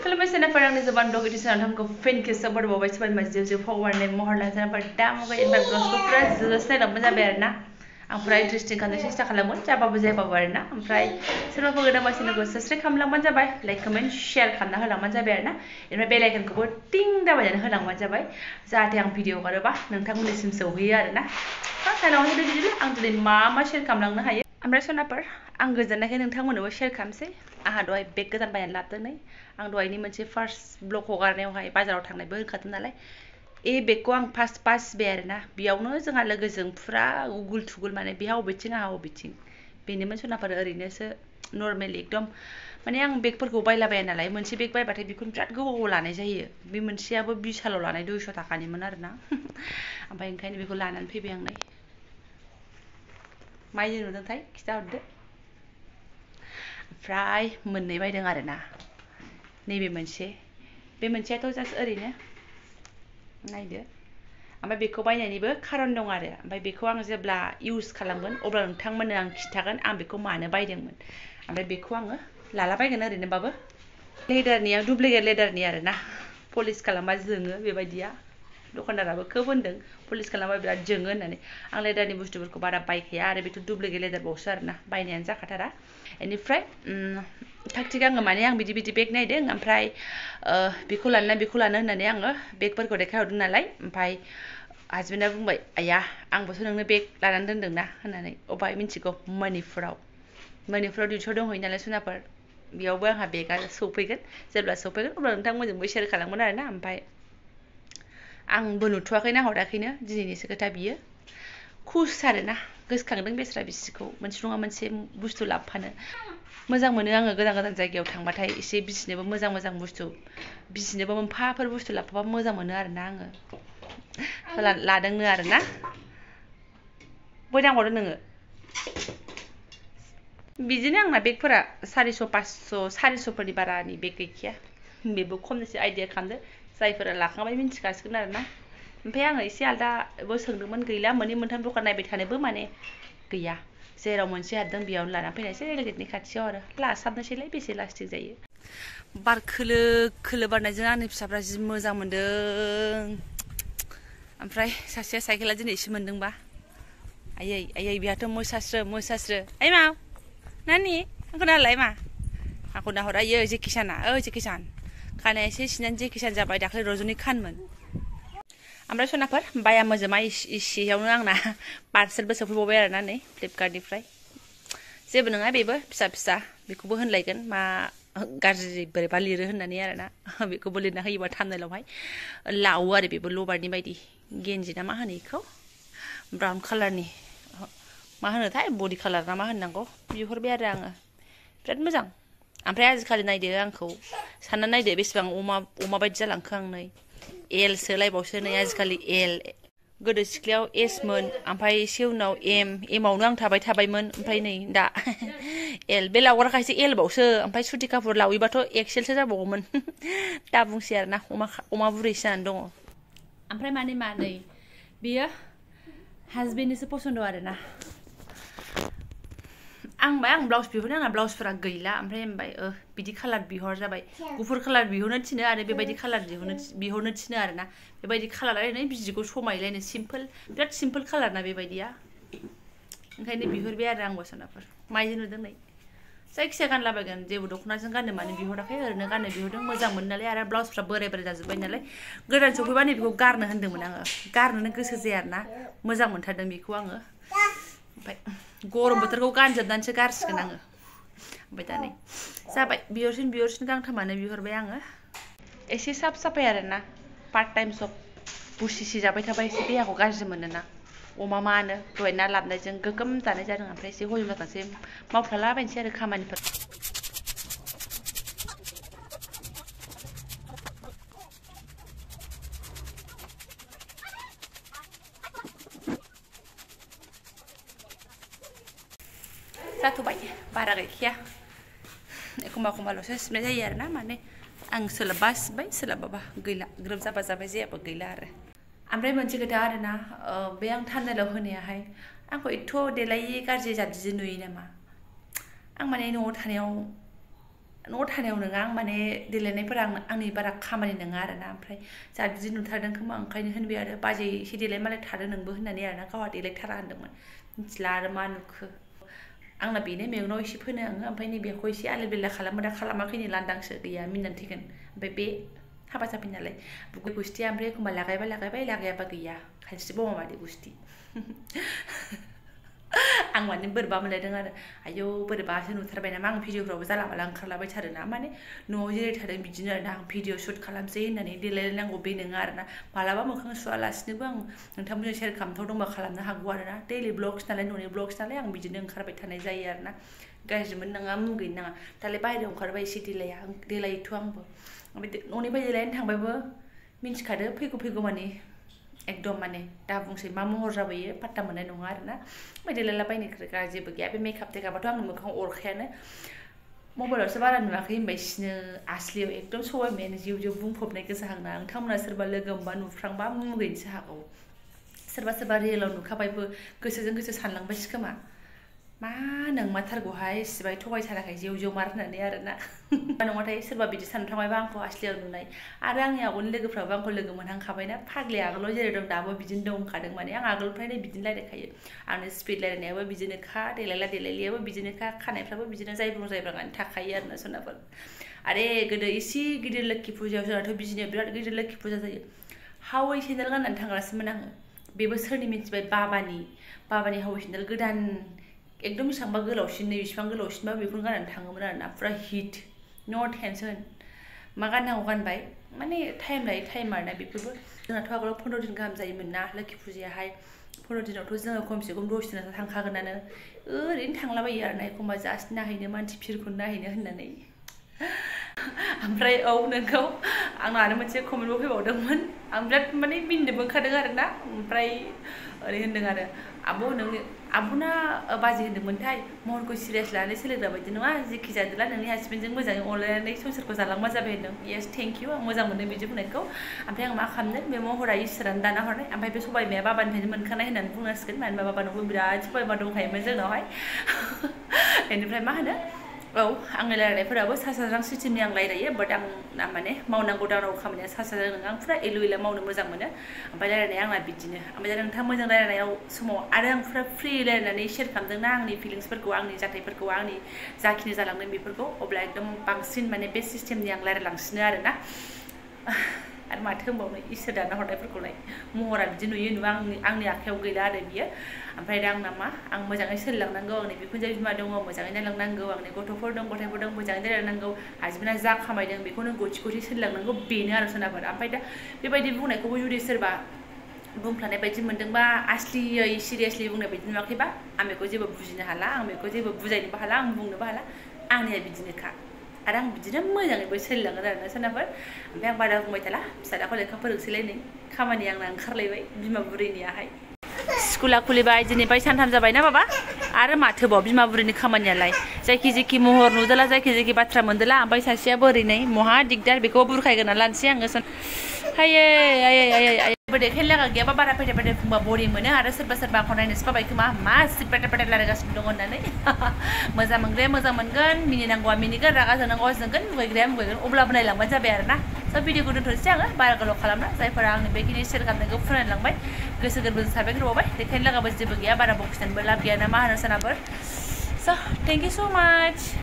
खुलुमबाय सेनाफोर आंनि जोबान ब्लग एडिशनाव नोंथांखौ फिन खेबसे बरायबावबाय सोरबा मानसि जिउ फगवारनि महर लाना सेनाफोर दा मुगा इनभाइट ब्लगखौ फुरा जोस्लायलांबाय जाबाय आरोना आं फुरा इन्टारेस्टिं खालामनो सेस्था खालामगोन जाबाबो जायाबाबो आरोना ओमफ्राय सोरबाफोर गोदान मानसिफोरखौ साबस्क्राइब खालामलांबानो जाबाय लाइक कमेन्ट शेयार खालामना होलांबानो जाबाय आरोना ओमफ्राय बेल आइकनखौबो टिं दाबायनानै होलांबानो जाबाय जाहाथे आं भिडिअ हगारोबा नोंथांमोननिसिम सौहैयो आरोना फार्स्ट टाइमावनो बिदिनो आं दिनै मा शेयार खालामलांनो हायो ओमफ्राय सनाफोर आं गोजोननायखाय नोंथांमोननोबो शेयार खालामसै आंहा दहाय बेग गोदान बायनानै लाबोदों नै आं दहायनि मोनसे फार्स्ट ब्लग हगारनायावहाय बाजाराव थांनायबो होनखादों नालाय बेगखौ आं फार्स्ट बासिबाय आरोना बेयावनो जोंहा लोगोजों फुरा उगुल थुगुल माने बेहा बबेथिं आंहा बबेथिं बेनोमोन सनाफोर ओरैनोसो नर्मेल एकदम माने आं बेगफोरखौ बायलाबाया नालाय मोनसे बेग बायबाथाय बेखौनो बिराद गोबाव लानाय जायो बे मोनसेयाबो बिसालाव लानाय 200 थाखानिमोन आरोना ओमफ्राय ओंखायनो बेखौ लानानै फैबाय आं नै माइजों नुदोंथाय खिथाहरदो ओमफ्राय मोननै बायदों आरोना नैबे मोनसे बे मोनसेयाथ' जास्ट ओरैनो नायदो ओमफ्राय बेखौ बायनायनिबो खारन दं आरो ओमफ्राय बेखौ आं जेब्ला इउज खालामगोन अब्ला नोंथांमोननो आं खिन्थागोन आं बेखौ मानो बायदोंमोन ओमफ्राय बेखौ आङो लालाबायगोन ओरैनोबाबो लेदारनिया डुप्लिकेट लेदारनि आरोना पलिश खालामबा जोङो बेबायदिया दखानदाराबो खोब होनदों पलिश खालामबा बिराद जोङो होननानै आं लेदारनि बुस्थुफोरखौ बारा बायखाया आरो बेथ' डुप्लिकेट लेदारबावसो आरोना बायनायानो जाखाथारा बेनिफ्राय थागथिग आङो माने आं बिदि बेग नायदों ओमफ्राय बेखौ लानो होननानै आङो बेगफोरखौ देखायहरदों नालाय ओमफ्राय हासबेन्डआ बुंबाय आया आंबोसो नोंनो बेग लानानै दोनदोंना होननानै अबेहाय मिन्थिगौ मणिपुराव डिउटियाव दंहैयो नालाय सनाफोर बेयावबो आंहा बेगआ सौफैगोन जेब्ला सौफैगोन अब्ला नोंथांमोनजोंबो शेयार खालामगोन आरोना ओमफ्राय आंबो नुथ'वाखै नाहराखैनो दिनैनिसो खोथा बियो खुस आरोना गोसोखांदों बेस्रा बिसिखौ मोनसे नङा मोनसे बुस्थु लाबोफानो मोजां मोनो आङो गोजान गोजान जायगायाव थांबाथाय एसे बिसिनोबो मोजां बुस्थु बिसिनोबो मोनफाफोर बुस्थु लाबोफाबा मोजां मोनो आरोना आङो लादोंनो आरोना बय नांबावदों नोङो बिदिनो आंना बेगफोरा 400 500 400फोरनि बारानि बेग गैखाया बेबो खमनिसो आइडिया खालामदो जायफोरा लाखांबाय मिन्थिखासिगोन आरोना ओमफ्राय आङो एसे आलदाबो सोंदोंमोन गैला मोननै मोनथाम दखान नायबाय थानोबो माने गैया जेराव मोनसे हादों बेयावनो लाना फैनायसै रेलगेटनि खाथियाव आरो लासाबनोसैलाय बेसे लास्टिक जायो बार खोलो खोलो बारनायजों आंनि फिसाफ्रा जि मोजां मोनदों ओमफ्राय सासेया साइकेला दिनैसो मोनदोंबा आयै बेहाथ' मोसास्रो ओइ मा नानि आंखौ नालाय मा आंखौ नाहर आयो जेकिसाना जेकिसान खानाया एसे सिनानै जेकिसान जाबाय दाख्लै रजनि खानमोन ओमफ्राय सनाफोर बाया मोजोमा इसेयावनो आंना पार्सेलबो सफैबावबाय आरोना नै फ्लिपकार्टनिफ्राय जेबो नङा बेबो फिसा बेखौबो होनलायगोन मा गाज्रि बोरैबा लिरो होननानै आरोना बेखौबो लिरना होयोबा थाम्बनेलावहाय लावो आरो बेबो लबारनि बायदि गेन्जि ना मा होनो बेखौ ब्राउन कालारनि मा होनोथाय बडि कालार ना मा होननांगौ बिहरबाय आरो आङो बिराद मोजां ओमफ्राय आजिखालि नायदो आंखौ सानना नायदो बेसेबां अमा बायदि जालांखो आं नै एल सोलायबावसो नै आजिखालि एल गोदो सिख्लायाव एसमोन ओमफ्राय एसे उनाव एमावनो आं थाबायमोन ओमफ्राय नै दा एल बे लावग्राखायसो एलबावसो ओमफ्राय सुथि कापुर लावैबाथ' एक्सेलसो जाबावगौमोन दा बुंसै आरोना अमा बुरैसो जानानै दङ ओमफ्राय माने मा नै बेयो हासबेन्डनिसो पसन्द आरोना आं ब्लाउस बिहरनो आंना ब्लाउसफोरा गैला ओमफ्राय बिदि कालार बिहर जाबाय गुफुर कालार बिहरनो थिनो आरो बेबायदि कालार बिहरनो थिनो आरोना बेबायदि कालार ओरैनो बिजिखौ समायलायनो सिम्पोल बिराद सिम्पोल कालार ना बेबायदिया ओंखायनो बिहरबाय आरो आंबो सनाफोर माइजों नुदों नै जायखिजाया गानलाबायगोन जेबो दख'नाजों गाननो मानो बिहराखै ओरैनो गाननो बिहरदों मोजां मोनो नालाय आरो ब्लाउसफ्रा बोराय जाजोब्बाय नालाय गोदान सफैबा नै बेखौ गारनो होन्दोंमोन आङो गारनोनो गोसो जाया आरोना मोजां मोनथारदों बेखौ आङो ओमफ्राय गरम बोथोरखौ गानजोबनानैसो गारसिगोन आङो ओमफ्राय दा नै जाबाय बिहरसिन गांथामानो बिहरबाय आङो एसे साफाय आरोना पार्ट टाइम जब बुसिसि जाबाय थाबा एसे देहाखौ गाज्रि मोनोना अमा मानो दहाय ना लाबोनायजों गोगोम जानाय जादों ओमफ्राय एसे हजम जाथांसै मावफ्लालाबायनोसै आरो खामानिफोर जाथ'बाय बारा गैखाया एखमबाल'सो सिबनाय जायो आरोना माने आं सोलाबबा सिबबाय सोलाबाबा गैला ग्रोब जाबा जाबाय जायाबा गैला आरो ओमफ्राय मोनसे खोथा आरोना बे आं थाम्बनेलाव होनायाहाय आंखौ एथ' देलायै गाज्रि जादि नुयो नामा आं माने न'आव थानायाव न'आव थानायाव नङा आं माने देलायनायफोरा आंनि बारा खामानि नङा आरोना ओमफ्राय जोंहा बिदि नुथारदों खोमा ओंखायनो होनबाय आरो बाजै एसे देलाय मालाय थादो नोंबो होननानै आरोना गावहा देलायथारा होनदोंमोन मिथिला आरो मा नुखो आंना बेनो मेगनाव एसे फोनो आङो ओमफ्राय नैबेखौ एसे आलि बेला खालामो दा खालामाखै नै लान्दांसो गैया मिनिनानै थैगोन ओमफ्राय बे हाबा जाफै नालाय गुस्थिया ओमफ्राय एखमबा लागायाबा गैया खायसे बावा मादै गुस्थि आं माने बोरैबा मोनलायदों आरो आयौ बोरैबासो नुथारबाय नामा आं भिडिअफ्रावबो जाला माला ओंखारलाबायथारोना माने न'आव जिराय थादों बिदिनो आरोना आं भिडिअ शुट खालामसै होननानै देलायलायनांगौ बे नङा आरोना मालाबा मोखां सुवालासिनोबो आं नोंथांमोनजों शेयार खालामथावदोंबा खालामनो हागौ आरोना दैलि ब्लग्स नालाय न'नि ब्लग्स नालाय आं बिदिनो ओंखारबाय थानाय जायो आरोना गाज्रि मोननाङा मुगैनो नाङा दालाय बाहेरायाव ओंखारबा एसे देलायोथ' आंबो ओमफ्राय न'निफ्राय देलायनो थांबाबो मिन्थिखादो फैगौ माने एकदम माने दा बुंसै मा महर जाबोयो पात्ता मोननाय नङा आरोना ओमफ्राय देलायलाबायनो खोथा जेबो गैया बे मेकआप टेकआपआथ' आंनि मोखाङाव अरखायानो मबाइलावसो बारा नुवाखै होनबाय सिनो आसलियाव एकदम सबायमायानो जिउ बुंफबनाय गोजाहांना नोंथांमोना सोरबा लोगो मोनबा नुफ्रांबा मुगैनोसो हागौ सोरबा रियेलाव नुखाबायबो गोसोजों गोसो सानलांबायसो खोमा मा नोंमारथारगौहाय इसिबाय थगायथाराखै जेव मार होननानै आरोना नङाथाय सोरबा बिदि सानफ्रांबायबा आंखौ आसलियाव नुनाय आरो आंनि आगोलनि लोगोफ्राबो आंखौ लोगो मोनहांखाबायना फाग्लिया आगोलाव जेरै दं दाबो बिदिनो दंखादों माने आं आगोलनिफ्रायनो बिदिनो रायलायखायो आंनि स्पिड रायलायनायाबो बिदिनोखा देलायलियाबो बिदिनोखा खानायफ्राबो बिदिनो जायब्राङानो थाखायो आरोना सोरनाबा आरे गोदो इसे गिदिर लोखि फुजायाव जोंनाथ' बिजिनियाव बिराद गिदिर लोखि फुजा जायो हावै सेन्देल गाननानै थांग्रासोमोन आङो बेबो सोरनि मिन्थिबाय बाबानि हावै सेन्देल गोदान एकदम बेसेबांबा गोलावसिन नै बेसेबां गोलावसिनबा बेखौनो गाननानै थाङोमोन आरोना फुरा हिट नो टेनसन मा गाननांगौ गानबाय माने टाइम लायै टाइम आरोना बेफोरबो जोंनाथ' आगोलाव 15 दिन गाहाम जायोमोन ना लोखि फुजायाहाय 15 दिनावथ' जोङो खमसे खम 10 दिनाथ' थांखागोनानो ओरैनो थांलाबायो आरोना एखमबा जास्ट नायहैनो मानसि भिरखौनो नायहैनो होननानै ओमफ्राय औ नोंगौ आंना आरो मोनसे कमेन्टबो फैबावदोंमोन आं बिराद माने मिनिनोबो ओंखारदों आरोना ओमफ्राय ओरै होनदों आरो आब'ना बाजै होनदोंमोनथाय महरखौ सिरियास लानानै सोलोंग्रा बायदि नङा जेखि जादोला नोंनि हासबेन्डजों मोजाङै अनलायनानै संसारखौ जालांबा जाबाय होनदों येस थेंक इउ आं मोजां मोनदों बिदि बुंनायखौ ओमफ्राय आं मा खालामनो बे महरा इसोरानो दाना हरनाय ओमफ्राय बे सबायमाया बाबानिफ्रायनो मोनखानाय होननानै बुंनांसिगोन मानो होनबा बाबानावबो बिराद सबायमा दंखायोमोन जोंनावहाय बेनिफ्राय मा होनो औ आंनि रायलायनायफोराबो सा साज्रां सिस्टेमनि आं रायलायो बाट आं माने मावनांगौ दांनांगौ खामानिया सा साज्रां नङा आं फुरा एलु मावनो मोजां मोनो ओमफ्राय रायलायनाया आंना बिदिनो ओमफ्राय नोंथाङा मोजां रायलायनायाव समाव आरो आं फुरा फ्रि रायलायनानै शेयार खालामदोंना आंनि फिलिंसफोरखौ आंनि जाथायफोरखौ आंनि जाखिनि जालांदों बेफोरखौ अब्ला एकदम बांसिन माने बे सिस्टेमनि आं रायलायलांसिनो आरोना आरो माथो होनबावनो इसोर दाना हरनायफोरखौलाय महरा बिदि नुयो आंनि आखायाव गैला आरो बियो ओमफ्राय दा आंना मा आं मोजाङै सोलिलांनांगौ आंनि बिखुनजो बिमा दङ मोजाङै नायलांनांगौ आंनि गथ'फोर दं गथायफोर दं मोजाङै नायलांनांगौ हासबेन्डआ जा खामायदों बेखौनो गथि सोलिलांनांगौ बेनो आरो सोनाफोर ओमफ्राय दा बेबायदि बुंनायखौबो जुदि सोरबा बुंफ्लानाय बायदि मोनदोंबा आसलियै सिरियासलि बुंनाय बायदि नुवाखैबा आं बेखौ जेबो बुजिनो हाला आं बेखौ जेबो बुजायनोबो हाला आं बुंनोबो हाला आंनिया बिदिनोखा आरो आं बिदिनो मोजाङैबो सोलिलांगोन आरोना सोनाफोर ओमफ्राय आं बारा बुंबाय थाला फिसालाखौ लेखा फोरोंसैलाय नै खामानि आंना ओंखारलायबाय बिमा बुरैनियाहाय स्कुला खुलिबाय दिनैफ्राय सानथाम जाबायना बाबा आरो माथोबाव बिमा बुरैनि खामानियालाय जायखि महर नुदोला जायखि बाथ्रा मोनदोला ओमफ्राय सासेया बोरैनै महा दिगदार बेखौ बुरखायगोना लानोसै आङो हायै देखायनो लागा गैयाबा बारा फैदे बुंबा बरि मोनो आरो सोरबा आंखौ नायनोसो बाबाय खोमा मा सिपेटा रायलायगासिनो दङ होननानै मोजां मोनग्राया मोजां मोनगोन मिनिनांगौआ मिनिगोन रागा जोंनांगौआ जोंगोन मुगैग्राया मुगैगोन अब्लाबो नायलांबानो जाबाय आरोना सब भिडिअखौ दोनथ'नोसै आङो बारा गोलाव खालामना जायफोरा आंनि बेखिनि शेयार खालामनायखौ फोरमायलांबाय गोसो गोरबोजों साबायखर बावबाय देखायनो लागाबो जेबो गैया बारा बखिनानैबो लाब गैया ना मा होनो सोनाफोर स' थेंक इउ स' माच